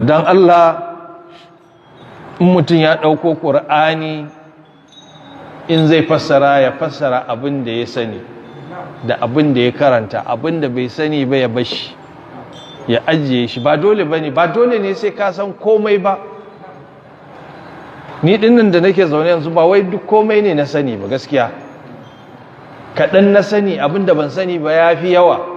don Allah in mutum ya ɗauko ƙur'ani in zai fassara ya fassara abin da ya sani da abin da ya karanta, abin da bai sani ba ya bashi ya ajiye shi. Ba dole ba ne, ba dole ne sai ka san komai ba. Ni dinnan da nake zaune yanzu ba wai duk komai ne na sani ba gaskiya, kaɗan na sani, abin da ban sani ba ya fi yawa.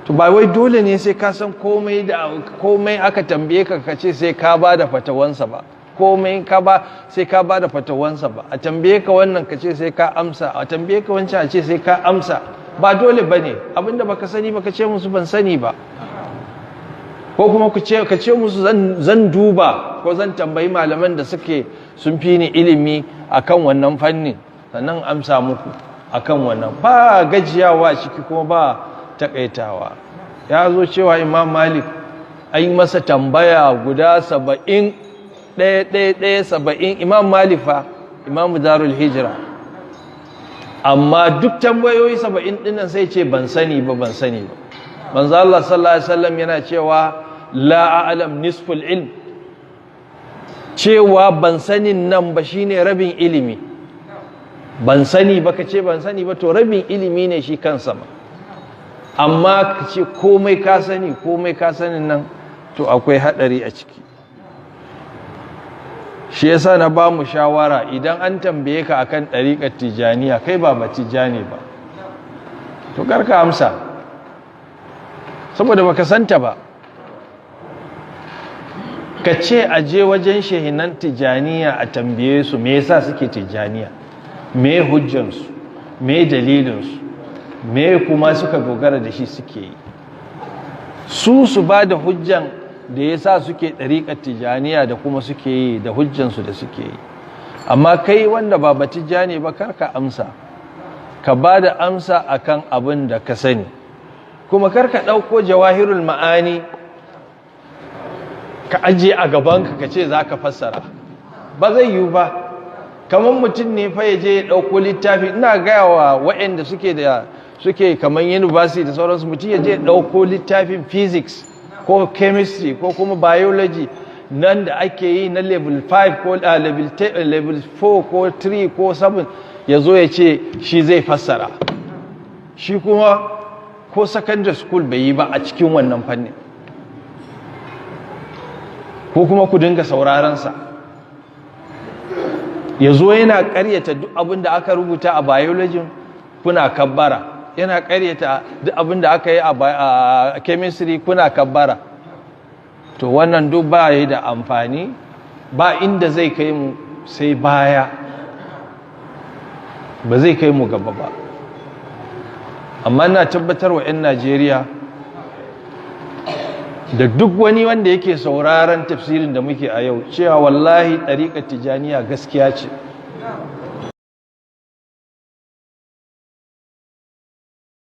To ba wai dole ne sai ka san komai da komai aka tambaye ka kace sai ka ba da fatawansa ba, komai ka ba sai ka ba da fatawansa ba. A tambaye ka wannan kace sai ka amsa, a tambaye ka wancan a ce sai ka amsa. Ba dole bane, abinda baka sani ba kace musu ban sani ba, ko kuma ka ce musu zan duba ko zan tambayi malaman da suke sun fi ni ilimi akan wannan fannin sannan amsa muku akan wannan. Ba gajiyawa ciki kuma ba takaitawa. Ya zo cewa Imam Malik an yi masa tambaya guda 70, ɗaya 70. Imam Malik fa, Imam Darul Hijra, amma duk tambayoyi 70 dinnan sai ce ban sani ba, ban sani ba. Manzo Allah sallallahu alaihi wasallam yana cewa la a'lam nisful ilm, cewa ban sanin nan ba shine rabin ilimi. Ban sani ba kace ban sani ba to rabin ilimi ne shi kansa ba. Amma kace komai ka sani, komai ka sanin nan to akwai hadari a ciki. Shi yasa na ba mu shawara, idan an tambaye ka akan ɗariƙar tijaniya kai ba tijani ba to karka amsa, saboda baka santa ba. Ka ce a je wajen shehinan tijaniya a tambaye su me yasa suke tijaniya, me hujjansu, me dalilinsu, me kuma suka dogara da shi suke yi. Su ba da hujjan da yasa suke ɗariƙar tijaniya da kuma suke yi da hujjansu da suke yi. Amma kai wanda ba tijani ba karka amsa, ka ba da amsa akan abin da ka sani. Kuma karka ɗauko jawahirul ma'ani ka ajiye a gabanka ka ce za ka fassara, ba zai yiwu ba. Kamar mutum ne fa ya je ya ɗauko littafi, ina gaya wa waɗanda suke kamar university da sauransu, mutum ya je ya ɗauko littafin physics ko chemistry ko kuma biology nan da ake yi na level 5 ko level 4 ko 3 ko 7, ya zo ya ce shi zai fassara. Shi kuma ko secondary school bai yi ba a cikin wannan fannin, ko kuma ku dinga saurarensa. Ya zo yana karyata duk abin da aka rubuta a biology kuna kabbara, yana karyata duk abin da aka yi a chemistry kuna kabbara. To wannan duk ba yi da amfani, ba inda zai kai mu sai baya, ba zai kai mu gaba ba. Amma na tabbatar wa 'yan Najeriya da duk wani wanda yake sauraron tafsirin da muke a yau cewa wallahi ɗariƙar tijaniya gaskiya ce.